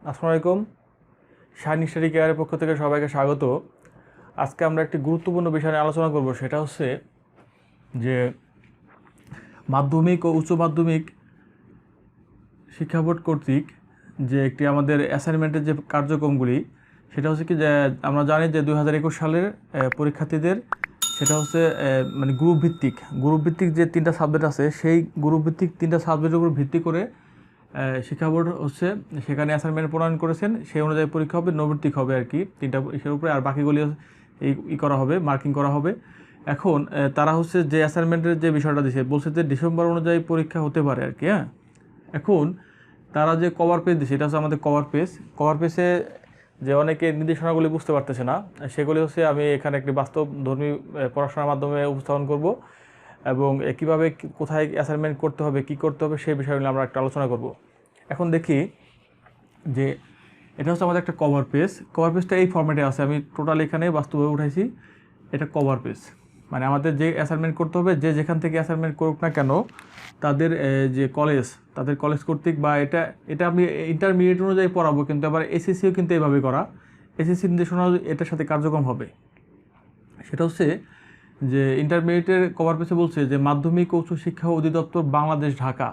আসসালামু আলাইকুম। Shine study কেয়ারের পক্ষ থেকে সবাইকে স্বাগত। আজকে আমরা একটি গুরুত্বপূর্ণ বিষয় নিয়ে আলোচনা করব, সেটা হচ্ছে যে মাধ্যমিক ও উচ্চ মাধ্যমিক শিক্ষা বোর্ড কর্তৃক যে একটি আমাদের অ্যাসাইনমেন্টের যে কার্যক্রমগুলি, সেটা হচ্ছে কি যে আমরা জানি যে 2021 সালের পরীক্ষার্থীদের সেটা হচ্ছে মানে গ্রুপ ভিত্তিক যে 3টা সাবজেক্ট আছে, সেই গ্রুপ ভিত্তিক 3টা সাবজেক্টের উপর ভিত্তি করে শিক্ষা বোর্ড হচ্ছে সেখানে অ্যাসাইনমেন্ট প্রণয়ন করেছেন। সেই অনুযায়ী পরীক্ষা হবে, নৈর্ব্যক্তিক হবে আর কি 3টা বিষয়ের উপরে, আর বাকিগুলি করা হবে, মার্কিং করা হবে। এখন তারা হচ্ছে যে অ্যাসাইনমেন্টের যে বিষয়টা দিয়েছে, বলছে যে ডিসেম্বর অনুযায়ী পরীক্ষা হতে পারে আর কি। হ্যাঁ, এখন তারা যে কভার পেজ দিচ্ছে, এটা হচ্ছে আমাদের কভার পেজে যে অনেকে নির্দেশনাগুলি বুঝতে পারতেছে না, সেগুলি হচ্ছে আমি এখানে একটি বাস্তবধর্মী পড়াশোনার মাধ্যমে উপস্থাপন করব, এবং কীভাবে কোথায় অ্যাসাইনমেন্ট করতে হবে, কী করতে হবে, সেই বিষয়গুলো আমরা একটা আলোচনা করব। এখন দেখি যে এটা হচ্ছে আমাদের একটা কভার পেজটা এই ফরম্যাটে আছে। আমি টোটাল এখানে বাস্তবে উঠাইছি। এটা কভার পেজ মানে আমাদের যে অ্যাসাইনমেন্ট করতে হবে, যে যেখান থেকে অ্যাসাইনমেন্ট করুক না কেন, তাদের যে তাদের কলেজ কর্তৃক, বা এটা আমি ইন্টারমিডিয়েট অনুযায়ী পড়াবো, কিন্তু আবার এসএসসিও কিন্তু এইভাবে করা। এসএসসি নির্দেশনা এটার সাথে কার্যক্রম হবে। সেটা হচ্ছে যে ইন্টারমিডিয়েটের কভার পেজে বলছে যে মাধ্যমিক ও উচ্চ শিক্ষা অধিদপ্তর বাংলাদেশ ঢাকা,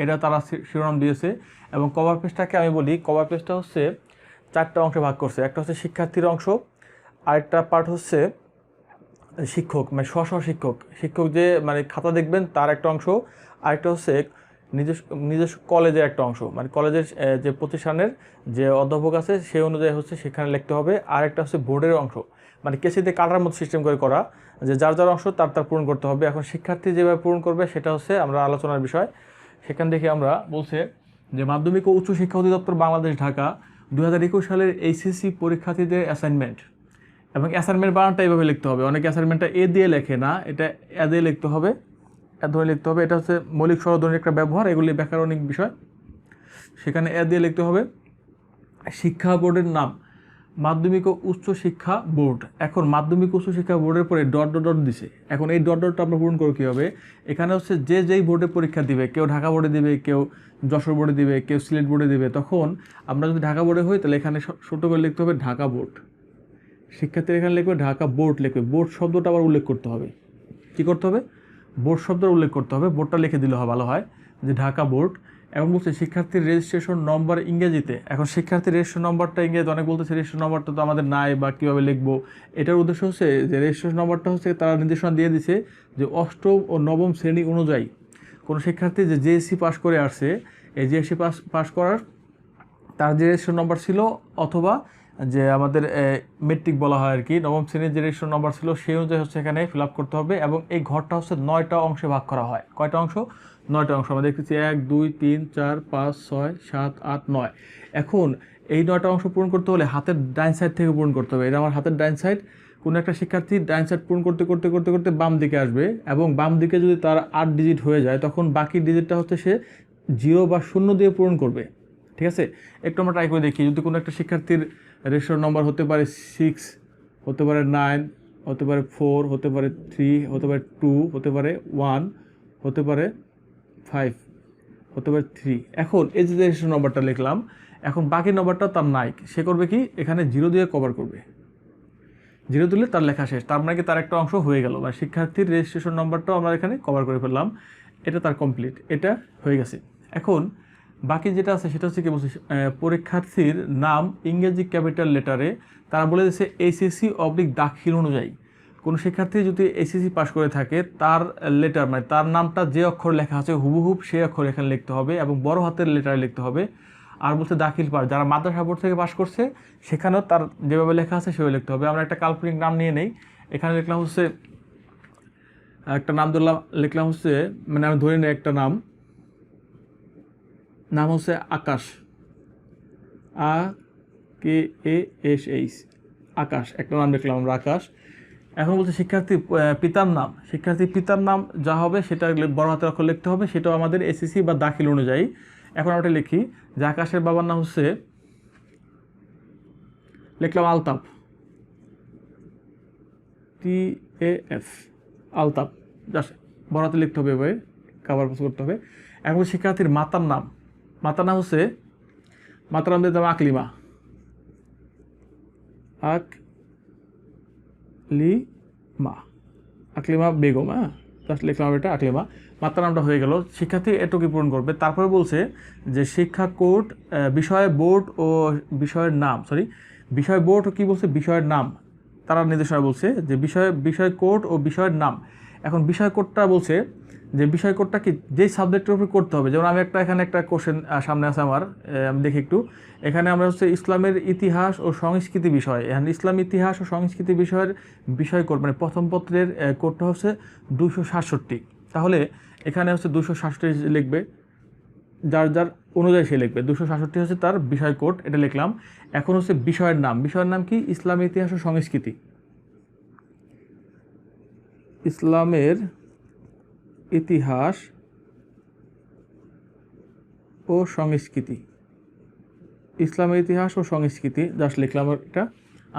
এটা তারা শিরোনাম দিয়েছে। এবং কভার পেজটাকে আমি বলি, কভার পেজটা হচ্ছে 4টা অংশে ভাগ করছে। একটা হচ্ছে শিক্ষার্থীর অংশ, আরেকটা পার্ট হচ্ছে শিক্ষক, মানে শিক্ষক যে মানে খাতা দেখবেন তার একটা অংশ, আরেকটা হচ্ছে নিজস্ব কলেজের একটা অংশ, মানে কলেজের যে প্রতিষ্ঠানের যে অধ্যাপক আছে সেই অনুযায়ী হচ্ছে সেখানে লিখতে হবে। আর একটা হচ্ছে বোর্ডের অংশ, মানে কেসিতে কাটার মতো সিস্টেম করে করা, যে যার যার অংশ তার পূরণ করতে হবে। এখন শিক্ষার্থী যেভাবে পূরণ করবে সেটা হচ্ছে আমরা আলোচনার বিষয়। সেখান থেকে আমরা বলছে যে মাধ্যমিক ও উচ্চ শিক্ষা অধিদপ্তর বাংলাদেশ ঢাকা 2021 সালের এইচএসসি পরীক্ষার্থীদের অ্যাসাইনমেন্ট, এবং অ্যাসাইনমেন্ট বানানটা এইভাবে লিখতে হবে। অনেকে অ্যাসাইনমেন্টটা এ দিয়ে লেখে না, এটা এ দিয়ে লিখতে হবে, এ ধরে লিখতে হবে। এটা হচ্ছে মৌলিক স্বরধ্বনির একটা ব্যবহার, এগুলি ব্যাকরণিক বিষয়। সেখানে এ দিয়ে লিখতে হবে। শিক্ষা বোর্ডের নাম মাধ্যমিক ও উচ্চ শিক্ষা বোর্ড। এখন মাধ্যমিক উচ্চ শিক্ষা বোর্ডের পরে ডট ডট ডট দিছে। এখন এই ডট ডটটা আমরা পূরণ করব কীভাবে? এখানে হচ্ছে যে যেই বোর্ডে পরীক্ষা দিবে, কেউ ঢাকা বোর্ডে দিবে, কেউ যশোর বোর্ডে দিবে, কেউ সিলেট বোর্ডে দিবে। তখন আমরা যদি ঢাকা বোর্ডে হই, তাহলে এখানে ছোটো করে লিখতে হবে ঢাকা বোর্ড। শিক্ষার্থীরা এখানে লিখবে ঢাকা বোর্ড, লিখবে। বোর্ড শব্দটা আবার উল্লেখ করতে হবে। কী করতে হবে? বোর্ড শব্দটা উল্লেখ করতে হবে। বোর্ডটা লিখে দিলে ভালো হয়, যে ঢাকা বোর্ড। এবং বলছে শিক্ষার্থীর রেজিস্ট্রেশন নম্বর ইংরেজিতে। এখন শিক্ষার্থীর রেজিস্ট্রেশন নম্বরটা ইংরেজি, অনেক বলতেছে রেজিস্ট্রেশন নম্বরটা তো আমাদের নাই, বা কীভাবে লিখবো। এটার উদ্দেশ্য হচ্ছে যে রেজিস্ট্রেশন নম্বরটা হচ্ছে তারা নির্দেশনা দিয়ে দিছে যে 8ম ও 9ম শ্রেণী অনুযায়ী কোনো শিক্ষার্থী যে জেএসসি পাস করে আসছে, এই জেএসসি পাস করার তার যে রেজিস্ট্রেশন নম্বর ছিল, অথবা যে আমাদের মেট্রিক বলা হয় আর কি, 9ম শ্রেণীর যে রেজিস্ট্রেশন নম্বর ছিল সেই অনুযায়ী হচ্ছে এখানে ফিল আপ করতে হবে। এবং এই ঘরটা হচ্ছে 9টা অংশে ভাগ করা হয়। কয়টা অংশ? 9টা অংশ। আমরা দেখতেছি 1 2 3 4 5 6 7 8 9। এখন এই 9টা অংশ পূরণ করতে হলে হাতের ডাইন সাইড থেকে পূরণ করতে হবে। এটা আমার হাতের ডাইন সাইড। কোনো একটা শিক্ষার্থী ডাইন সাইড পূরণ করতে করতে করতে করতে বাম দিকে আসবে, এবং বাম দিকে যদি তার 8 ডিজিট হয়ে যায়, তখন বাকি ডিজিটটা হচ্ছে সে 0 বা 0 দিয়ে পূরণ করবে। ঠিক আছে, একটু আমরা ট্রাই করে দেখি। যদি কোনো একটা শিক্ষার্থীর রেজিস্ট্রেশন নম্বর হতে পারে 6, হতে পারে 9, হতে পারে 4, হতে পারে 3, হতে পারে 2, হতে পারে 1, হতে পারে 5, হতে পারে 3। এখন এই যে রেজিস্ট্রেশন নম্বরটা লিখলাম, এখন বাকি নম্বরটা তার নাই। সে করবে কি? এখানে 0 দিয়ে কভার করবে। 0 দিলে তার লেখা শেষ। তার মানে কি তার একটা অংশ হয়ে গেল, মানে শিক্ষার্থীর রেজিস্ট্রেশন নম্বরটাও আমরা এখানে কভার করে ফেললাম। এটা তার কমপ্লিট, এটা হয়ে গেছে। এখন বাকি যেটা আছে সেটা হচ্ছে কি বলছে, পরীক্ষার্থীর নাম ইংরেজি ক্যাপিটাল লেটারে। তারা বলে দিচ্ছে এইচএসসি দাখিল অনুযায়ী। কোনো শিক্ষার্থী যদি এইচএসসি পাস করে থাকে, তার লেটার মানে তার নামটা যে অক্ষর লেখা আছে হুবহুব সেই অক্ষর এখানে লিখতে হবে, এবং বড় হাতের লেটারে লিখতে হবে। আর বলছে দাখিল পাস, যারা মাদ্রাসা বোর্ড থেকে পাস করছে সেখানেও তার যেভাবে লেখা আছে সেভাবে লিখতে হবে। আমরা একটা কাল্পনিক নাম নিয়ে নেই। এখানে লিখলাম হচ্ছে একটা নাম লিখলাম হচ্ছে, মানে আমি ধরে নিই একটা নাম হচ্ছে আকাশ, AKASH, আকাশ। একটা নাম লিখলাম আমরা আকাশ। এখন বলছে শিক্ষার্থীর পিতার নাম যা হবে সেটা বড় হাতের অক্ষর লিখতে হবে, সেটাও আমাদের এসএসসি বা দাখিল অনুযায়ী। এখন আমরা লিখি যে আকাশের বাবার নাম হচ্ছে, লিখলাম আলতাফ, TAF, আলতাফ। জাস্ট বড় হাতে লিখতে হবে, এভাবে কাভার করতে হবে। এখন শিক্ষার্থীর মাতার নাম হচ্ছে মাতার নাম দিতাম আকলিমা, আকলিমা, আকলিমা বেগম। হ্যাঁ, জাস্ট লিখলাম এটা আকলিমা, মাতার নামটা হয়ে গেল। শিক্ষার্থী এটুকু পূরণ করবে। তারপরে বলছে যে শিক্ষা কোড, বিষয় বোর্ড ও বিষয়ের নাম, বিষয় বোর্ড ও কী বলছে, বিষয়ের নাম তারা নির্দেশনা বলছে যে বিষয় কোড ও বিষয়ের নাম। এখন বিষয় কোডটা বলছে যে বিষয় কোডটা কি যেই সাবজেক্টের উপর করতে হবে। যেমন আমি এখানে একটা কোশ্চেন সামনে আছে আমার, আমি দেখি একটু। এখানে আমরা হচ্ছে ইসলামের ইতিহাস ও সংস্কৃতি বিষয়, এখানে ইসলাম ইতিহাস ও সংস্কৃতি বিষয়ের বিষয় কোড মানে প্রথম পত্রের কোডটা হচ্ছে 267। তাহলে এখানে হচ্ছে 267 লিখবে, যার যার অনুযায়ী সে লিখবে। 267 হচ্ছে তার বিষয় কোড, এটা লিখলাম। এখন হচ্ছে বিষয়ের নাম, বিষয়ের নাম কি, ইসলামের ইতিহাস ও সংস্কৃতি, ইসলামের ইতিহাস ও সংস্কৃতি, ইসলামের ইতিহাস ও সংস্কৃতি, জাস্ট লিখলাম এটা।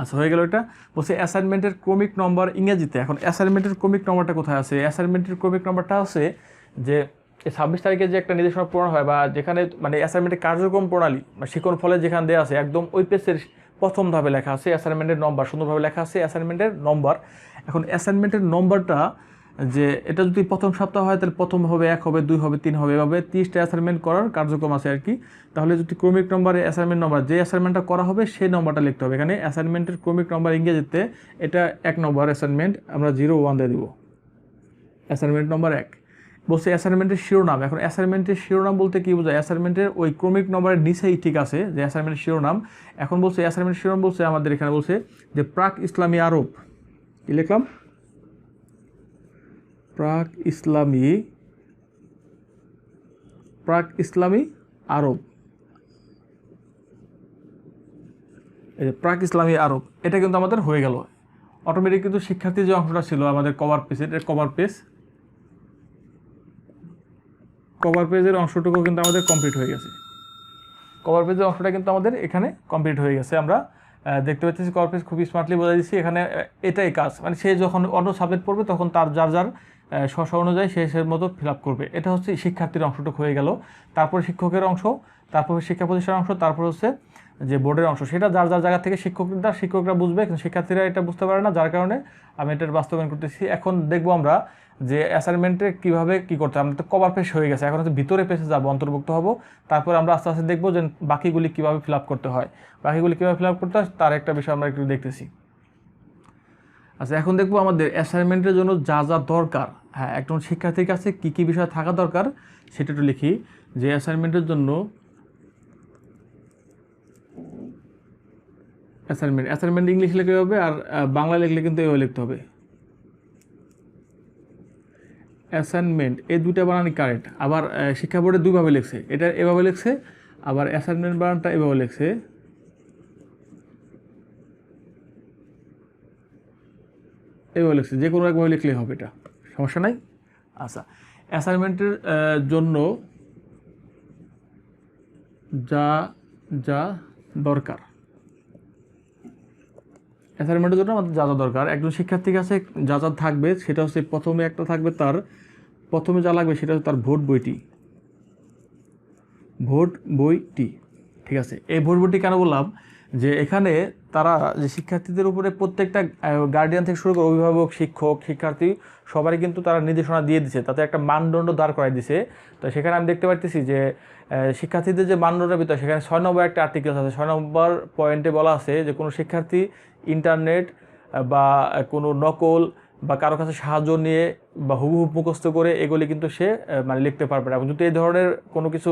আচ্ছা, হয়ে গেল এটা। বলছে অ্যাসাইনমেন্টের ক্রমিক নম্বর ইংরেজিতে। এখন অ্যাসাইনমেন্টের ক্রমিক নম্বরটা কোথায় আছে? অ্যাসাইনমেন্টের ক্রমিক নম্বরটা আছে যে 26 তারিখে যে একটা নির্দেশনা পূরণ হয়, বা যেখানে মানে অ্যাসাইনমেন্টের কার্যক্রম প্রণালী বা শিক্ষণ ফলে যেখানে দেওয়া আছে একদম ওই পেজের প্রথম ধাপে লেখা আছে অ্যাসাইনমেন্টের নম্বর, সুন্দরভাবে লেখা আছে অ্যাসাইনমেন্টের নম্বর। এখন অ্যাসাইনমেন্টের নম্বরটা যে এটা যদি প্রথম সপ্তাহ হয় তাহলে প্রথম হবে, 1 হবে, 2 হবে, 3 হবে, এভাবে 30টা অ্যাসাইনমেন্ট করার কার্যক্রম আছে আর কি। তাহলে যদি ক্রমিক নম্বরে অ্যাসাইনমেন্ট নম্বর, যে অ্যাসাইনমেন্টটা করা হবে সেই নম্বরটা লিখতে হবে। এখানে অ্যাসাইনমেন্টের ক্রমিক নম্বর ইংরেজিতে এটা 1 নম্বর অ্যাসাইনমেন্ট, আমরা 01 দিয়ে দিব, অ্যাসাইনমেন্ট নম্বর 1। বলছে অ্যাসাইনমেন্টের শিরোনাম। এখন অ্যাসাইনমেন্টের শিরোনাম বলতে কী বোঝায়? অ্যাসাইনমেন্টের ওই ক্রমিক নম্বরের নিচেই ঠিক আছে যে অ্যাসাইনমেন্টের শিরোনাম। এখন বলছে অ্যাসাইনমেন্টের শিরোনাম বলছে আমাদের এখানে বলছে যে প্রাক ইসলামী আরব, কী লিখলাম, প্রাক ইসলামী আরব, এই যে প্রাক ইসলামী আরব, এটা কিন্তু আমাদের হয়ে গেল অটোমেটিক। কিন্তু শিক্ষার্থীর যে অংশটা ছিল আমাদের কভার পেজ, এটা কভার পেজের অংশটুকু কিন্তু আমাদের কমপ্লিট হয়ে গেছে। কভার পেজের অংশটা কিন্তু আমাদের এখানে কমপ্লিট হয়ে গেছে। আমরা দেখতে পাচ্ছি কভার পেজ খুবই স্মার্টলি বোঝা দিচ্ছি। এখানে এটাই কাজ, মানে সে যখন অন্য সাবজেক্ট পড়বে তখন তার যার স্ব অনুযায়ী সে মতো ফিল আপ করবে। এটা হচ্ছে শিক্ষার্থীর অংশটুকু হয়ে গেল। তারপরে শিক্ষকের অংশ, তারপরে শিক্ষা প্রতিষ্ঠানের অংশ, তারপর হচ্ছে যে বোর্ডের অংশ। সেটা যার জায়গা থেকে শিক্ষকরা বুঝবে, কিন্তু শিক্ষার্থীরা এটা বুঝতে পারে না, যার কারণে আমি এটার বাস্তবায়ন করতেছি। এখন দেখবো আমরা যে অ্যাসাইনমেন্টে কীভাবে কী করতে হবে। আমরা তো কভার পেজ হয়ে গেছে, এখন হচ্ছে ভিতরে পেজে যাবো, অন্তর্ভুক্ত হব। তারপর আমরা আস্তে আস্তে দেখবো যে বাকিগুলি কীভাবে ফিল আপ করতে হয়, তার একটা বিষয় আমরা একটু দেখতেছি। আচ্ছা, এখন দেখবো আমাদের অ্যাসাইনমেন্টের জন্য যা যা দরকার। হ্যাঁ, একজন শিক্ষার্থীর কাছে কী কী বিষয় থাকা দরকার সেটা একটু লিখি। যে অ্যাসাইনমেন্টের জন্য অ্যাসাইনমেন্ট ইংলিশ লিখতে হবে, আর বাংলা লিখলে কিন্তু এভাবে লিখতে হবে। অ্যাসাইনমেন্ট এই দুইটা বানানই কারেক্ট। আবার শিক্ষা বোর্ডে দুইভাবে লিখছে, এটা এভাবে লিখছে, আবার অ্যাসাইনমেন্ট বানানটা এভাবে লিখছে, এভাবে লিখছে। যে কোনো একভাবে লিখলেই হবে, এটা সমস্যা নাই। আচ্ছা, অ্যাসাইনমেন্টের জন্য যা যা দরকার, অ্যাসাইনমেন্টের জন্য আমাদের যা যা দরকার একজন শিক্ষার্থীর কাছে যা যা থাকবে সেটা হচ্ছে প্রথমে একটা থাকবে, তার প্রথমে যা লাগবে সেটা হচ্ছে তার ভোট বইটি। ঠিক আছে। এই ভোট বইটি কেন বললাম, যে এখানে তারা যে শিক্ষার্থীদের উপরে প্রত্যেকটা গার্ডিয়ান থেকে শুরু করে অভিভাবক, শিক্ষক, শিক্ষার্থী সবারই কিন্তু তারা নির্দেশনা দিয়ে দিছে, তাতে একটা মানদণ্ড দাঁড় করাই দিছে। তো সেখানে আমি দেখতে পাচ্ছি যে শিক্ষার্থীদের যে মানদণ্ডের ভিতরে সেখানে 6 নম্বর একটা আর্টিকেল আছে। 6 নম্বর পয়েন্টে বলা আছে যে কোনো শিক্ষার্থী ইন্টারনেট বা কোনো নকল বা কারো কাছে সাহায্য নিয়ে বা হুবহু মুখস্থ করে এগুলি কিন্তু সে মানে লিখতে পারবে না। এবং যদি এই ধরনের কোনো কিছু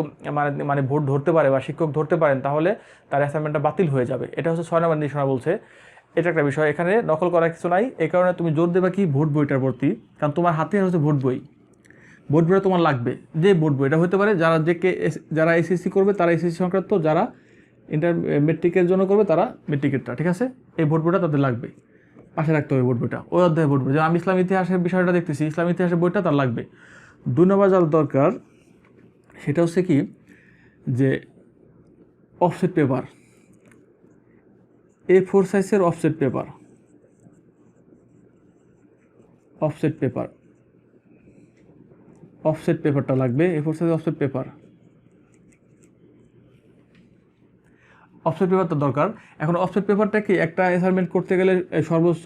মানে ভোট ধরতে পারে বা শিক্ষক ধরতে পারেন তাহলে তার অ্যাসাইনমেন্টটা বাতিল হয়ে যাবে। এটা হচ্ছে 6 নম্বর নির্দেশনা বলছে। এটা একটা বিষয়, এখানে নকল করার কিছু নাই। এই কারণে তুমি জোর দেবে কি ভোট বইটার প্রতি, কারণ তোমার হাতে হচ্ছে ভোট বইটা তোমার লাগবে। যে ভোট বই এটা হতে পারে যারা এসএসসি করবে তারা এসএসসি সংক্রান্ত, যারা মেট্রিকের জন্য করবে তারা মেট্রিকেরটা, ঠিক আছে। এই ভোট বইটা তাদের লাগবে, পাশে রাখতে হবে ভোট বইটা, ওই অধ্যায় ভোট বই। যেমন আমি ইসলাম ইতিহাসের বিষয়টা দেখতেছি, ইসলাম ইতিহাসের বইটা তার লাগবে। 2 নম্বর যার দরকার সেটা হচ্ছে কি, যে অফসেট পেপার, A4 সাইজের অফসেট পেপারটা লাগবে। A4 সাইজের অফসেট পেপার। অফসেট পেপার তো দরকার। এখন অফসেট পেপারটা কি একটা অ্যাসাইনমেন্ট করতে গেলে সর্বোচ্চ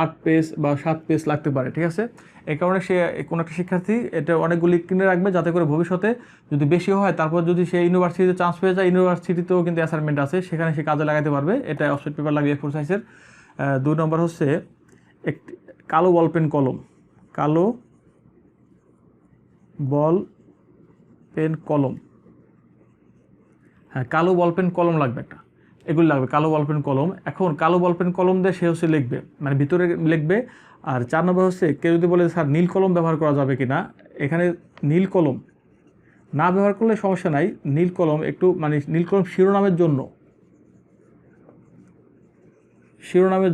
8 পেজ বা 7 পেজ লাগতে পারে, ঠিক আছে। এই কারণে সে কোনো একটা শিক্ষার্থী এটা অনেকগুলি কিনে রাখবে, যাতে করে ভবিষ্যতে যদি বেশি হয়, তারপর যদি সে ইউনিভার্সিটিতে চান্স পেয়ে যায়, ইউনিভার্সিটিতেও কিন্তু অ্যাসাইনমেন্ট আছে, সেখানে সে কাজে লাগাতে পারবে। এটা অফসেট পেপার লাগবে A4 সাইজের। 2 নম্বর হচ্ছে একটি কালো বল পেন কলম। কালো বল পেন কলম, হ্যাঁ, কালো বল পেন কলম লাগবে একটা, এগুলি লাগবে, কালো বল পেন কলম। এখন কালো বল পেন কলম দিয়ে সে হচ্ছে লিখবে, মানে ভিতরে লিখবে। আর 4 নম্বর হচ্ছে কেউ যদি বলে স্যার নীল কলম ব্যবহার করা যাবে কি না, এখানে নীল কলম না ব্যবহার করলে সমস্যা নাই। নীল কলম একটু মানে নীল কলম শিরোনামের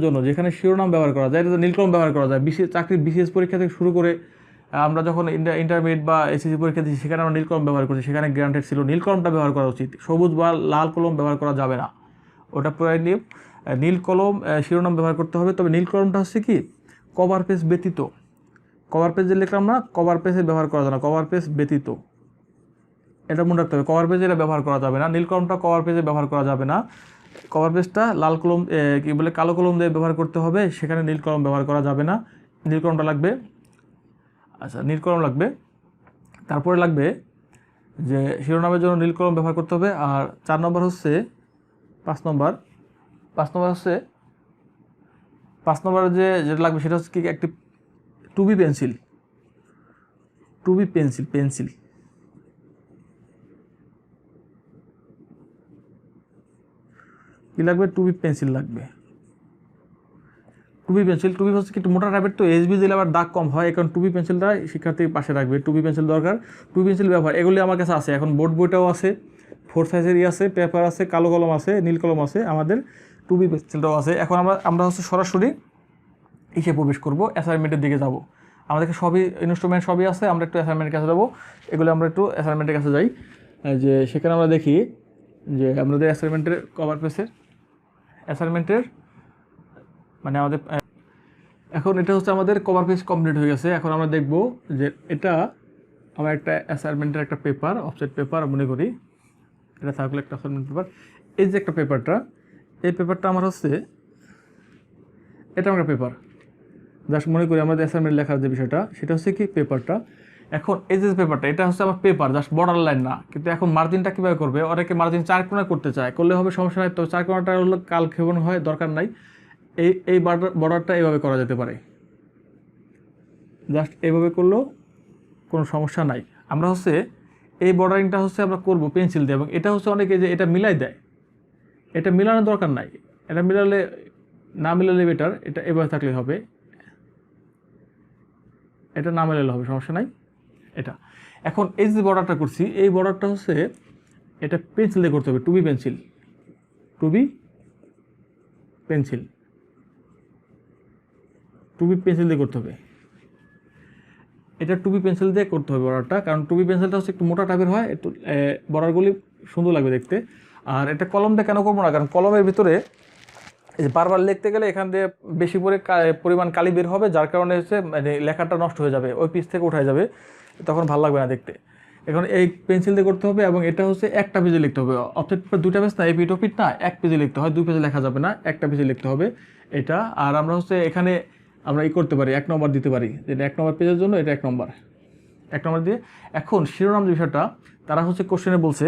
জন্য, যেখানে শিরোনাম ব্যবহার করা যায় এটা নীল কলম ব্যবহার করা যায়। চাকরির বিশেষ পরীক্ষা থেকে শুরু করে আমরা যখন ইন্টারমিডিয়েট বা এসএসসি পরীক্ষা দিচ্ছি, সেখানে আমরা নীল কলম ব্যবহার করছি, সেখানে গ্রান্টেড ছিল নীল কলমটা ব্যবহার করা উচিত। সবুজ বা লাল কলম ব্যবহার করা যাবে না, ওটা পুরাই নিয়ম। নীল কলম শিরোনাম ব্যবহার করতে হবে। তবে নীল কলমটা হচ্ছে কি কভার পেজ ব্যতীত, কভার পেজে লিখলাম না, কভার পেজে ব্যবহার করা যায় না, কভার পেজ ব্যতীত, এটা মনে রাখতে হবে। কভার পেজে এটা ব্যবহার করা যাবে না, নীল কলমটা কভার পেজে ব্যবহার করা যাবে না। কভার পেজটা লাল কলম কি বলে কালো কলম দিয়ে ব্যবহার করতে হবে, সেখানে নীল কলম ব্যবহার করা যাবে না। নীল কলমটা লাগবে। আচ্ছা, নীল কলম লাগবে। তারপরে লাগবে যে শিরোনামের জন্য নীল কলম ব্যবহার করতে হবে। আর 4 নম্বর হচ্ছে 5 নম্বর হচ্ছে 5 নম্বরে যেটা লাগবে সেটা হচ্ছে কি একটি টুবি পেন্সিল, পেন্সিল কি লাগবে, টুবি পেন্সিল লাগবে। টুবি হচ্ছে কি একটু মোটা টাইপের, তো এইচবি দিলে আবার দাগ কম হয়, কারণ টুবি পেন্সিলটা শিক্ষার্থীর পাশে রাখবে। টুবি পেন্সিল দরকার, টুবি পেন্সিল ব্যবহার, এগুলি আমার কাছে আছে। এখন বোর্ড বইটাও আছে, 4 সাইজেরই আছে, পেপার আছে, কালো কলম আছে, নীল কলম আছে, আমাদের টুবি পেন্সিলটাও আছে। এখন আমরা হচ্ছে সরাসরি প্রবেশ করব, অ্যাসাইনমেন্টের দিকে যাব। আমাদেরকে সবই ইনস্ট্রুমেন্ট সবই আছে, আমরা একটু অ্যাসাইনমেন্টের কাছে যাবো। এগুলো আমরা একটু অ্যাসাইনমেন্টের কাছে যাই, যে সেখানে আমরা দেখি যে আমাদের অ্যাসাইনমেন্টের কভার পেজের মানে আমাদের এখন এটা হচ্ছে আমাদের কভার পেজ কমপ্লিট হয়ে গেছে। এখন আমরা দেখব যে এটা আমার একটা অ্যাসাইনমেন্টের একটা পেপার, অফসেট পেপার মনে করি, এটা থাকলে একটা অ্যাসাইনমেন্ট পেপার। এই যে একটা পেপারটা, এই পেপারটা আমার হচ্ছে এটা আমার পেপার, জাস্ট মনে করি আমাদের অ্যাসাইনমেন্ট লেখার যে বিষয়টা, সেটা হচ্ছে কি পেপারটা। এখন এই যে পেপারটা, এটা হচ্ছে আমার পেপার, জাস্ট বর্ডার লাইন না। কিন্তু এখন মার্জিনটা কীভাবে করবে, অনেকে মার্জিন 4 কোণা করতে চায়, করলে হবে, সমস্যা নাই। তো 4 কোণাটা হলো কালক্ষেপণ হয়, দরকার নাই। এই বর্ডারটা এইভাবে করা যেতে পারে, জাস্ট এইভাবে করলেও কোনো সমস্যা নাই। আমরা হচ্ছে এই বর্ডারিংটা হচ্ছে আমরা করবো পেন্সিল দিয়ে, এবং এটা হচ্ছে অনেকে যে এটা মিলাই দেয়, এটা মিলানোর দরকার নাই, এটা না মিলালে বেটার, এটা এভাবে থাকলে হবে, এটা না মিলালে হবে, সমস্যা নাই। এটা এখন এই যে বর্ডারটা করছি, এই বর্ডারটা হচ্ছে এটা পেন্সিল দিয়ে করতে হবে, টুবি পেন্সিল দিয়ে করতে হবে। এটা টুবি পেন্সিল দিয়ে করতে হবে বর্ডারটা, কারণ টুবি পেন্সিলটা হচ্ছে একটু মোটা টাইপের হয়, একটু বর্ডারগুলি সুন্দর লাগবে দেখতে। আর এটা কলম দিয়ে কেন করবো না, কারণ কলমের ভিতরে এই বারবার লিখতে গেলে এখান দিয়ে বেশি পরিমাণ কালি বের হবে, যার কারণে হচ্ছে মানে লেখাটা নষ্ট হয়ে যাবে, ওই পিস থেকে উঠে যাবে, তখন ভালো লাগবে না দেখতে। এখন এই পেন্সিল দিয়ে করতে হবে, এবং এটা হচ্ছে একটা পেজে লিখতে হবে। অফসেট পেপার 2টা পেজ না, এই পিট ও পিট না, 1 পেজে লিখতে হয়, 2 পেজে লেখা যাবে না, 1টা পেজে লিখতে হবে এটা। আর আমরা হচ্ছে এখানে আমরা করতে পারি 1 নম্বর দিতে পারি, যেটা 1 নম্বর পেজের জন্য এটা 1 নম্বর দিয়ে। এখন শিরোনাম যে বিষয়টা, তারা হচ্ছে কোশ্চেনে বলছে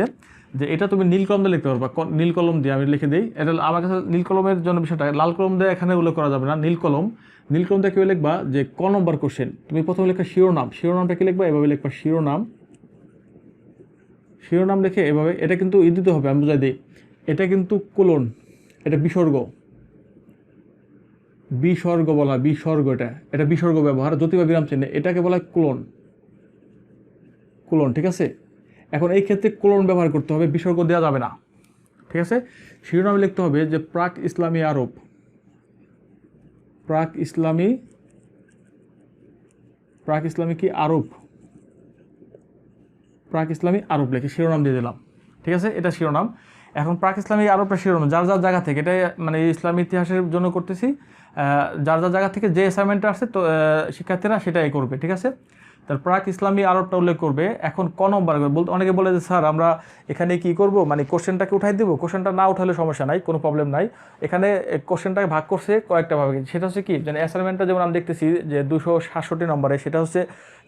যে এটা তুমি নীল কলম দিয়ে লিখতে পারবা, নীল কলম দিয়ে আমি লিখে দিই। এটা আমার কাছে নীল কলমের জন্য বিষয়টা, লাল কলম দিয়ে এখানে উল্লেখ করা যাবে না। নীল কলম দিয়ে কীভাবে লিখবা, যে ক নম্বর কোশ্চেন, তুমি প্রথমে লেখা শিরোনামটা কি লিখবা, এভাবে লিখবা শিরোনাম লিখে এভাবে, এটা কিন্তু দিতে হবে, আমি বুঝাই দিই, এটা কিন্তু কোলন, এটা বিসর্গ বলা, এটা বিসর্গ ব্যবহার, যতিবা বিরাম চিহ্নে, এটাকে বলা হয় কোলন, ঠিক আছে। এখন এই ক্ষেত্রে কোলন ব্যবহার করতে হবে, বিসর্গ দেওয়া যাবে না, ঠিক আছে। শিরোনামে লিখতে হবে যে প্রাক ইসলামী আরব লিখে শিরোনাম দিয়ে দিলাম, ঠিক আছে, এটা শিরোনাম। এখন প্রাক ইসলামী আরবটা শিরোনাম, যার জায়গা থেকে, এটা মানে ইসলামী ইতিহাসের জন্য করতেছি, যার জায়গা থেকে যে অ্যাসাইনমেন্টটা আসছে তো শিক্ষার্থীরা সেটাই করবে, ঠিক আছে। তার প্রাক ইসলামী আরবটা উল্লেখ করবে। এখন ক নম্বর বলতে অনেকে বলে যে স্যার আমরা এখানে কি করব, মানে কোশ্চেনটাকে উঠাই দেবো, কোশ্চেনটা না উঠালে সমস্যা নাই, কোনো প্রবলেম নাই। এখানে কোশ্চেনটাকে ভাগ করছে কয়েকটা ভাবে, সেটা হচ্ছে কি যেন অ্যাসাইনমেন্টটা যেমন আমি দেখতেছি যে 267 নম্বরে, সেটা হচ্ছে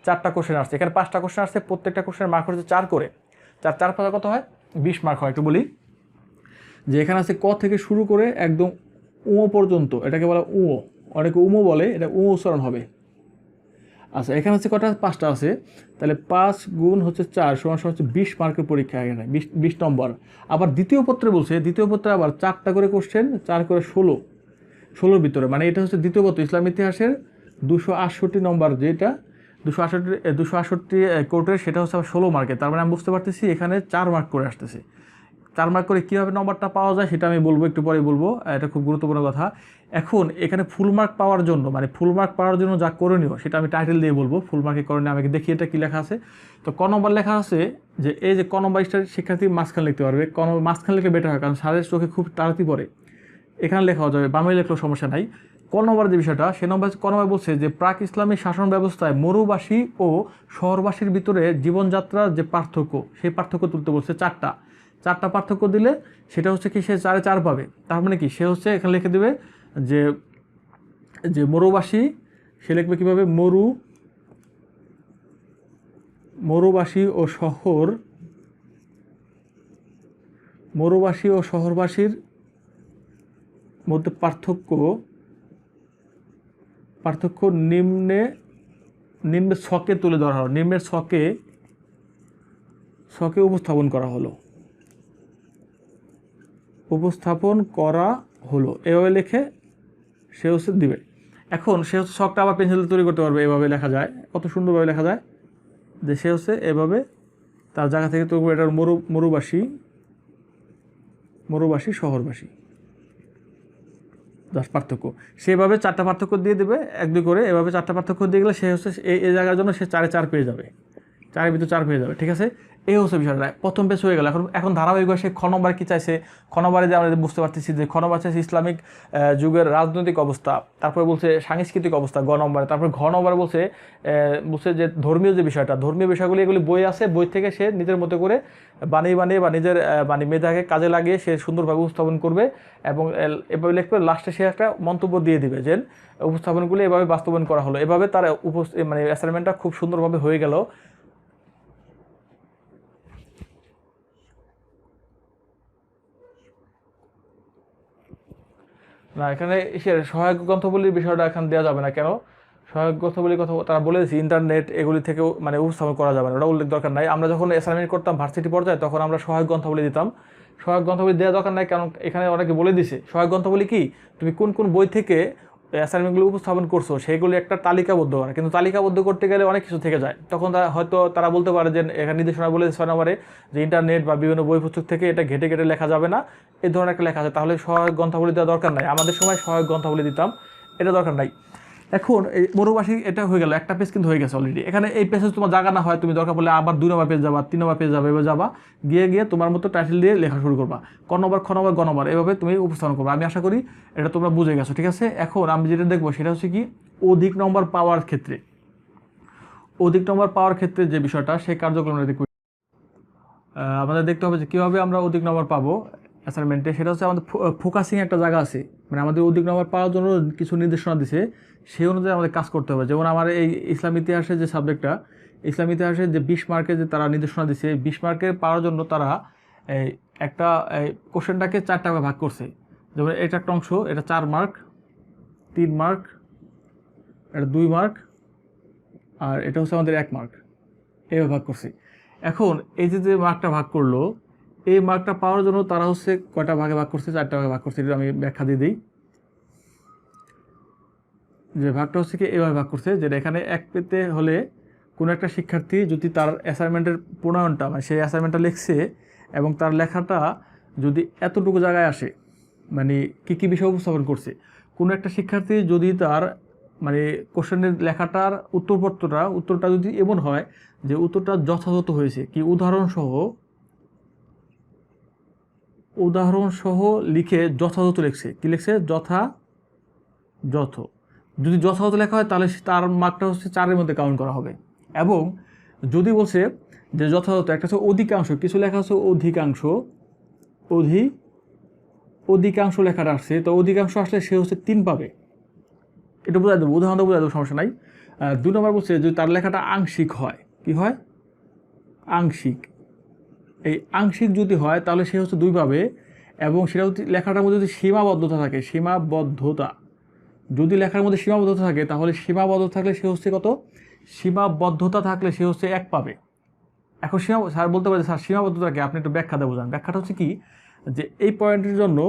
4টা কোশ্চেন আসছে, এখানে 5টা কোশ্চেন আসছে, প্রত্যেকটা কোশ্চেনের মার্ক হচ্ছে 4 করে, 4 কত হয় 20 মার্ক হয়। একটু বলি যে এখানে আছে ক থেকে শুরু করে একদম উঁ পর্যন্ত, এটাকে বলে উঁ, অনেকে উমো বলে, এটা উঁ উচ্চারণ হবে। আচ্ছা এখানে হচ্ছে কটা 5টা আছে, তাহলে 5 গুণ হচ্ছে 4 সমান হচ্ছে 20 মার্কের পরীক্ষা, এখানে 20 নম্বর। আবার দ্বিতীয় পত্রে বলছে, দ্বিতীয় পত্রে আবার 4টা করে কোশ্চেন, 4 করে 16 ভিতরে, মানে এটা হচ্ছে দ্বিতীয় পত্র ইসলাম ইতিহাসের 268 নম্বর, যেটা 268 কোর্টের, সেটা হচ্ছে আবার 16 মার্কের। তার মানে আমি বুঝতে পারতেছি এখানে 4 মার্ক করে আসতেছে। 4 মার্ক করে কীভাবে নম্বরটা পাওয়া যায় সেটা আমি বলবো, একটু পরে বলবো, এটা খুব গুরুত্বপূর্ণ কথা। এখন এখানে ফুল মার্ক পাওয়ার জন্য, মানে ফুল মার্ক পাওয়ার জন্য যা করণীয় সেটা আমি টাইটেল দিয়ে বলবো। ফুল মার্কের করণীয় আমাকে দেখি এটা কী লেখা আছে। তো ক নম্বর লেখা আছে যে এই যে ক নম্বর শিক্ষার্থী মাঝখানে লিখতে পারবে, ক নম্বর মাঝখানে লিখলে বেটার হয়, কারণ সারের চোখে খুব তাড়াতাড়ি পড়ে, এখানে লেখাও যাবে, বামে লেখলেও সমস্যা নাই। ক নম্বর যে বিষয়টা, সে নম্বর ক নম্বর বলছে যে প্রাক ইসলামী শাসন ব্যবস্থায় মরুবাসী ও শহরবাসীর ভিতরে জীবনযাত্রার যে পার্থক্য, সেই পার্থক্য তুলতে বলছে। 4টা পার্থক্য দিলে সেটা হচ্ছে কি সে 4-এ 4 পাবে। তার মানে কি সে হচ্ছে এখানে লিখে দেবে যে যে মরুবাসী, সে লিখবে কীভাবে, মরুবাসী ও শহরবাসীর মধ্যে পার্থক্য নিম্নে ছকে তুলে ধরা হলো, নিম্নের ছকে উপস্থাপন করা হলো, এভাবে লিখে সে হচ্ছে দিবে। এখন সে হচ্ছে ছকটা আবার পেন্সিল তৈরি করতে পারবে, এভাবে লেখা যায়, কত সুন্দরভাবে লেখা যায় যে সে হচ্ছে এভাবে তার জায়গা থেকে তৈরি করে, এটার মরুবাসী শহরবাসী জাস্ট পার্থক্য, সেভাবে 4টা পার্থক্য দিয়ে দেবে 1-2 করে, এভাবে 4টা পার্থক্য দিয়ে গেলে সে হচ্ছে এই জায়গার জন্য সে 4-এ 4 পেয়ে যাবে, 4-এর ভিতরে 4 পেয়ে যাবে। ঠিক আছে, এই হচ্ছে বিষয়টা, প্রথম পেজ হয়ে গেল। এখন ধারাবাহিকভাবে সে খ নম্বরে কী চাইছে, খ নম্বরে যে আমরা বুঝতে পারতেছি যে খ নম্বর চাইছে ইসলামিক যুগের রাজনৈতিক অবস্থা, তারপরে বলছে সাংস্কৃতিক অবস্থা গ নম্বরে, তারপরে ঘ নম্বরে বলছে যে ধর্মীয় যে বিষয়টা, ধর্মীয় বিষয়গুলি এগুলি বই আছে, বই থেকে সে নিজের মতো করে বানিয়ে বা নিজের মেধাকে কাজে লাগিয়ে সে সুন্দরভাবে উপস্থাপন করবে, এবং এভাবে লিখবে, লাস্টে সে একটা মন্তব্য দিয়ে দিবে যে উপস্থাপনগুলি এভাবে বাস্তবায়ন করা হলো। এভাবে তার অ্যাসাইনমেন্টটা খুব সুন্দরভাবে হয়ে গেল। না, এখানে সহায়ক গ্রন্থগুলির বিষয়টা এখন দেওয়া যাবে না। কেন? সহায়ক গ্রন্থগুলির কথা তারা বলে দিয়েছে, ইন্টারনেট এগুলি থেকে উপস্থাপন করা যাবে না, ওটা উল্লেখ দরকার নাই। আমরা যখন অ্যাসাইনমেন্ট করতাম ভার্সিটি পর্যায়ে, তখন আমরা সহায়ক গ্রন্থগুলি দিতাম। সহায়ক গ্রন্থগুলি দেওয়া দরকার নাই, কারণ এখানে অনেকে বলে দিছে সহায়ক গ্রন্থগুলি কি, তুমি কোন কোন বই থেকে অ্যাসাইনমেন্টগুলো উপস্থাপন করছো সেগুলি একটা তালিকাবদ্ধ করা, কিন্তু তালিকাবদ্ধ করতে গেলে অনেক কিছু থেকে যায়। তখন তারা বলতে পারে যে এখানে নির্দেশনা বলে 6 নম্বরে যে ইন্টারনেট বা বিভিন্ন বই পুস্তক থেকে এটা ঘেটে লেখা যাবে না, এই ধরনের একটা লেখা আছে, তাহলে সহায়ক গ্রন্থাবলী দেওয়া দরকার নাই। আমাদের সময় সহায়ক গ্রন্থাবলী দিতাম, এটা দরকার নাই। এখন এই মরুবাসী এটা হয়ে গেল, একটা পেজ কিন্তু হয়ে গেছে অলরেডি। এখানে এই পেজে তোমার জায়গা না হয়, তুমি দরকার পড়লে আবার 2 নম্বর পেজ যাবা, 3 নম্বর পেজ যাবে, এবার যাবা, গিয়ে তোমার মতো টাইটেল দিয়ে লেখা শুরু করবা, ক নম্বর, খ নম্বর, গ নম্বর, এভাবে তুমি উপস্থাপন করবা। আমি আশা করি এটা তোমরা বুঝে গেছো। ঠিক আছে, এখন আমি যেটা দেখবো সেটা হচ্ছে কি অধিক নম্বর পাওয়ার ক্ষেত্রে যে বিষয়টা, সেই কার্যক্রমটা দেখব। আমাদের দেখতে হবে যে কীভাবে আমরা অধিক নম্বর পাবো অ্যাসাইনমেন্টে। সেটা হচ্ছে আমাদের ফোকাসিং একটা জায়গা আছে, মানে আমাদের অধিক নম্বর পাওয়ার জন্য কিছু নির্দেশনা দিছে, সেই অনুযায়ী আমাদের কাজ করতে হবে। যেমন আমার এই ইসলাম ইতিহাসের যে সাবজেক্টটা, ইসলাম ইতিহাসের যে 20 মার্কের যে তারা নির্দেশনা দিছে, 20 মার্কের পাওয়ার জন্য তারা একটা কোশ্চেনটাকে 4টা ভাগ করছে। যেমন এটা একটা অংশ, এটা 4 মার্ক, 3 মার্ক, এটা 2 মার্ক, আর এটা হচ্ছে আমাদের 1 মার্ক, এইভাবে ভাগ করছি। এখন এই যে মার্কটা ভাগ করলো, এই মার্কটা পাওয়ার জন্য তারা হচ্ছে কয়টা ভাগে ভাগ করছে, 4টা ভাগে ভাগ করছে। এটা আমি ব্যাখ্যা দিয়ে দিই যে ভাগটা হচ্ছে কি এভাবে ভাগ করছে, যেটা এখানে 1 পেতে হলে কোনো একটা শিক্ষার্থী যদি তার অ্যাসাইনমেন্টের প্রণয়নটা, মানে সেই অ্যাসাইনমেন্টটা লিখছে এবং তার লেখাটা যদি এতটুকু জায়গায় আসে, মানে কী বিষয় উপস্থাপন করছে, কোনো একটা শিক্ষার্থী যদি তার কোশ্চেনের লেখাটার উত্তরটা যদি এমন হয় যে উত্তরটা যথাযথ হয়েছে, কি উদাহরণসহ লিখে যথাযথ লিখছে, কি লিখছে যথাযথ, যদি যথাযথ লেখা হয় তাহলে তার মার্কটা হচ্ছে 4-এর মধ্যে কাউন্ট করা হবে। এবং যদি বলছে যে যথাযথ, একটা হচ্ছে অধিকাংশ, কিছু লেখা আছে অধিকাংশ, অধিকাংশ লেখাটা আসছে, তো অধিকাংশ আসলে সে হচ্ছে 3 পাবে। এটা বোঝাই দেবো, উদাহরণ বোঝাই দেবো, সমস্যা নাই। 2 নম্বর বলছে যদি তার লেখাটা আংশিক হয়, কি হয়? আংশিক। এই আংশিক যদি হয় তাহলে সে হচ্ছে 2 পাবে, এবং সেটা যদি লেখাটার মধ্যে যদি সীমাবদ্ধতা থাকে, সীমাবদ্ধতা, যদি লেখার মধ্যে সীমাবদ্ধতা থাকে তাহলে সীমাবদ্ধতা থাকলে সে হচ্ছে কত? সীমাবদ্ধতা থাকলে সে হচ্ছে 1 পাবে। এখন স্যার বলতে পারে স্যার সীমাবদ্ধতাকে আপনি একটু ব্যাখ্যা দিয়ে বোঝান। ব্যাখ্যাটা হচ্ছে কি, যে এই পয়েন্টের জন্য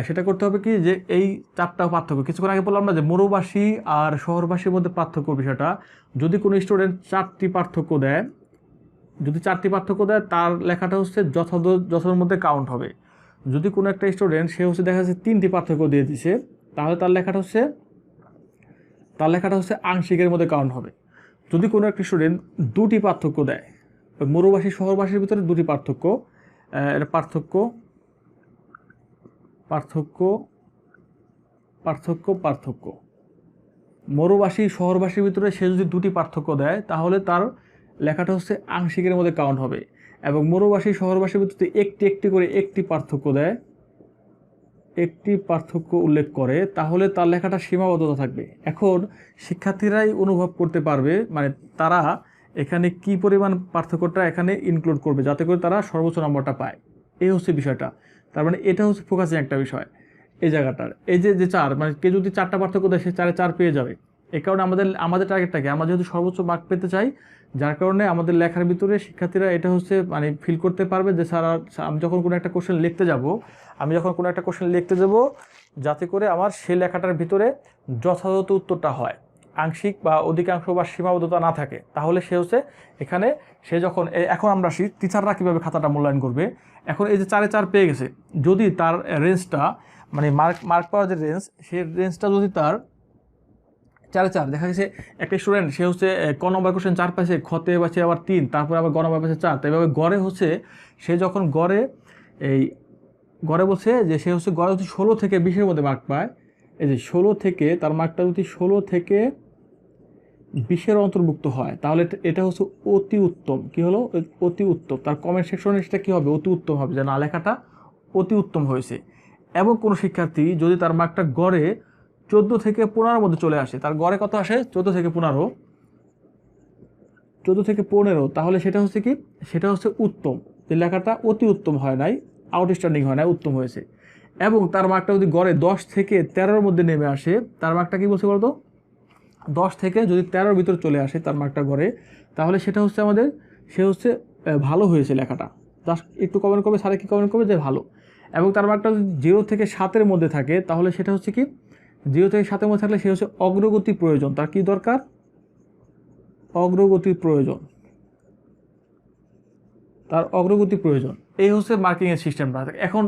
সেটা করতে হবে কি, যে এই 4টা পার্থক্য, কিছুক্ষণ আগে বললাম না যে মরুবাসী আর শহরবাসীর মধ্যে পার্থক্য বিষয়টা, যদি কোনো স্টুডেন্ট 4টি পার্থক্য দেয়, যদি 4টি পার্থক্য দেয় তার লেখাটা হচ্ছে যথার মধ্যে কাউন্ট হবে। যদি কোনো একটা স্টুডেন্ট সে হচ্ছে দেখা যাচ্ছে 3টি পার্থক্য দিয়ে দিছে, তাহলে তার লেখাটা হচ্ছে আংশিকের মধ্যে কাউন্ট হবে। যদি কোনো একটা স্টুডেন্ট 2টি পার্থক্য দেয়, মরুবাসী শহরবাসীর ভিতরে 2টি পার্থক্য, এটা পার্থক্য, মরুবাসী শহরবাসীর ভিতরে সে যদি 2টি পার্থক্য দেয় তাহলে তার লেখাটা হচ্ছে আংশিকের মধ্যে কাউন্ট হবে। এবং মরুবাসী শহরবাসীর ভিতরে একটি করে একটি পার্থক্য দেয়, একটি পার্থক্য উল্লেখ করে, তাহলে তার লেখাটা সীমাবদ্ধতা থাকবে। এখন শিক্ষার্থীরাই অনুভব করতে পারবে, মানে তারা এখানে কি পরিমাণ পার্থক্যটা এখানে ইনক্লুড করবে যাতে করে তারা সর্বোচ্চ নম্বরটা পায়। এই হচ্ছে বিষয়টা। তার মানে এটা হচ্ছে ফোকাসিং একটা বিষয় এই জায়গাটার। এই যে 4, মানে কেউ যদি 4টা পার্থক্য দেয় সে 4-এ 4 পেয়ে যাবে। এই কারণে আমাদের টার্গেটটাকে আমরা যেহেতু সর্বোচ্চ মার্ক পেতে চাই, যার কারণে আমাদের লেখার ভিতরে শিক্ষার্থীরা এটা হচ্ছে মানে ফিল করতে পারবে যে স্যার আমি যখন কোনো একটা কোশ্চেন লিখতে যাব, যাতে করে আমার সেই লেখাটার ভিতরে যথাযথ উত্তরটা হয়, আংশিক বা অধিকাংশ বা সীমাবদ্ধতা না থাকে, তাহলে সে হচ্ছে এখানে সে যখন এখন আমরা আসি টিচাররা কীভাবে খাতাটা মূল্যায়ন করবে। এখন এই যে 4-এ 4 পেয়ে গেছে, যদি তার রেঞ্জটা মানে মার্ক পাওয়ার যে রেঞ্জ, সেই রেঞ্জটা যদি তার 4-এ 4, দেখা গেছে একটা স্টুডেন্ট সে হচ্ছে ক নম্বর কোশ্চেন 4 পাইছে, খতে পাইছে আবার 3, তারপরে আবার গ নম্বর পাইছে 4, তো এইভাবে গড়ে হচ্ছে সে যখন গড়ে বলছে যে সে হচ্ছে গড়ে যদি 16 থেকে 20-এর মধ্যে মার্ক পায়, এই যে 16 থেকে তার মার্কটা যদি 16 থেকে 20-এর অন্তর্ভুক্ত হয় তাহলে এটা হচ্ছে অতি উত্তম। কি হলো? অতি উত্তম। তার কমেন্ট সেকশনে সেটা কী হবে? অতি উত্তম হবে, যে না লেখাটা অতি উত্তম হয়েছে। এবং কোনো শিক্ষার্থী যদি তার মার্কটা গড়ে 14 থেকে 15-এর মধ্যে চলে আসে, তার গড়ে কত আসে? 14 থেকে 15, তাহলে সেটা হচ্ছে কি, সেটা হচ্ছে উত্তম। যে লেখাটা অতি উত্তম হয় নাই, আউটস্ট্যান্ডিং হয় নাই, উত্তম হয়েছে। এবং তার মার্কটা যদি গড়ে 10 থেকে 13-এর মধ্যে নেমে আসে, তার মার্কটা কি বলছে বলতো? 10 থেকে যদি 13-এর ভিতরে চলে আসে তার মার্কটা গড়ে, তাহলে সেটা হচ্ছে সে হচ্ছে ভালো হয়েছে লেখাটা। জাস্ট একটু কমেন্ট করবে, স্যারে কি কমেন্ট করবে যে ভালো। এবং তার মার্কটা যদি 0 থেকে 7-এর মধ্যে থাকে তাহলে সেটা হচ্ছে কি, 0 থেকে 7-এর মধ্যে থাকলে সে হচ্ছে অগ্রগতি প্রয়োজন। তার কি দরকার? অগ্রগতি প্রয়োজন, তার অগ্রগতি প্রয়োজন। এই হচ্ছে মার্কিংয়ের সিস্টেমটা। এখন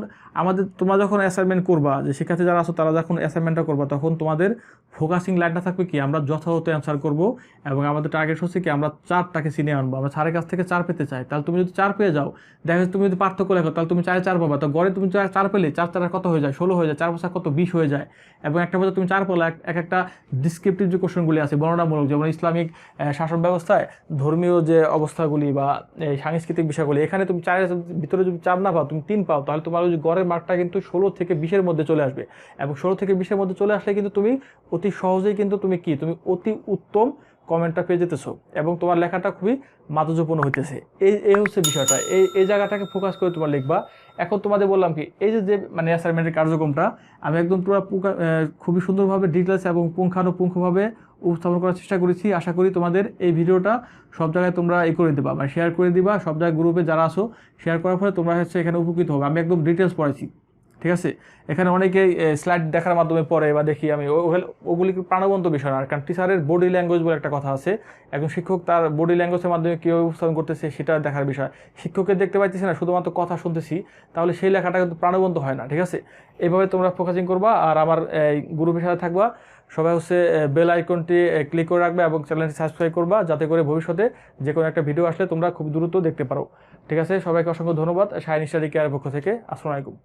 তোমরা যখন অ্যাসাইনমেন্ট করবা, যে শিক্ষার্থী যারা আছো তারা যখন অ্যাসাইনমেন্টটা করবা, তখন তোমাদের ফোকাসিং লাইনটা থাকবে কি, আমরা যথাযথ অ্যান্সার করব। এবং আমাদের টার্গেট হচ্ছে কি, আমরা 4টাকে চিনিয়ে আনবো। আমরা স্যারের কাছ থেকে 4 পেতে চাই। তাহলে তুমি যদি 4 পেয়ে যাও, দেখা যাচ্ছে তুমি যদি পার্থক্য লেখো তাহলে তুমি 4-এ 4 পাবা। তো গড়ে তুমি 4 পেলে 4 কত হয়ে যায়? 16 হয়ে যায়। 4 কত? 20 হয়ে যায়। এবং একটা বছর তুমি 4 পেলে একটা ডিসক্রিপটিভ যে কোশ্চেনগুলি আছে বর্ণনামূলক, যেমন ইসলামিক শাসন ব্যবস্থায় ধর্মীয় যে অবস্থাগুলি বা সাংস্কৃতিক বিষয়গুলি, এখানে তুমি 4-এর ভিতরে যদি 4 না পাও, তুমি 3 পাও, তাহলে তোমার ওই গড়ের মার্কটা কিন্তু 16 থেকে 20-এর মধ্যে চলে আসবে। এবং 16 থেকে 20-এর মধ্যে চলে আসলে কিন্তু তুমি অতি সহজেই কিন্তু তুমি অতি উত্তম কমেন্টটা পেয়ে যেতেছো, এবং তোমার লেখাটা খুবই মাধুর্যপূর্ণ হইতেছে। এই হচ্ছে বিষয়টা। এই জায়গাটাকে ফোকাস করে তোমার লিখবা। এখন তোমাদের বললাম কি, এই যে মানে অ্যাসাইনমেন্টের কার্যক্রমটা আমি একদম পুরো খুবই সুন্দরভাবে ডিটেলস এবং পুঙ্খানুপুঙ্খভাবে উপস্থাপন করার চেষ্টা করেছি। আশা করি তোমাদের এই ভিডিওটা সব জায়গায় তোমরা করে দিবা, মানে শেয়ার করে দিবা সব জায়গায়, গ্রুপে যারা আসো শেয়ার করার ফলে তোমরা হচ্ছে এখানে উপকৃত হবে। আমি একদম ডিটেলস পড়াইছি, ঠিক আছে? এখানে অনেকেই স্লাইড দেখার মাধ্যমে পড়ে বা দেখি আমি, ওগুলি প্রাণবন্ত বিষয় না। কারণ টিচারের বডি ল্যাঙ্গুয়েজ বলে একটা কথা আছে, একজন শিক্ষক তার বডি ল্যাঙ্গুয়েজের মাধ্যমে কীভাবে উপস্থাপন করতেছে সেটা দেখার বিষয়। শিক্ষককে দেখতে পাইতেছি না, শুধুমাত্র কথা শুনতেছি, তাহলে সেই লেখাটা কিন্তু প্রাণবন্ত হয় না, ঠিক আছে? এইভাবে তোমরা ফোকাসিং করবা। আর আমার গ্রুপের সাথে থাকবা। সবাই হচ্ছে বেল আইকনটি ক্লিক করে রাখবে এবং চ্যানেলটি সাবস্ক্রাইব করবা, যাতে করে ভবিষ্যতে যে কোনো একটা ভিডিও আসলে তোমরা খুব দ্রুত দেখতে পারো, ঠিক আছে? সবাইকে অসংখ্য ধন্যবাদ শাইন স্টাডি কেয়ারের পক্ষ থেকে। আসসালামু আলাইকুম।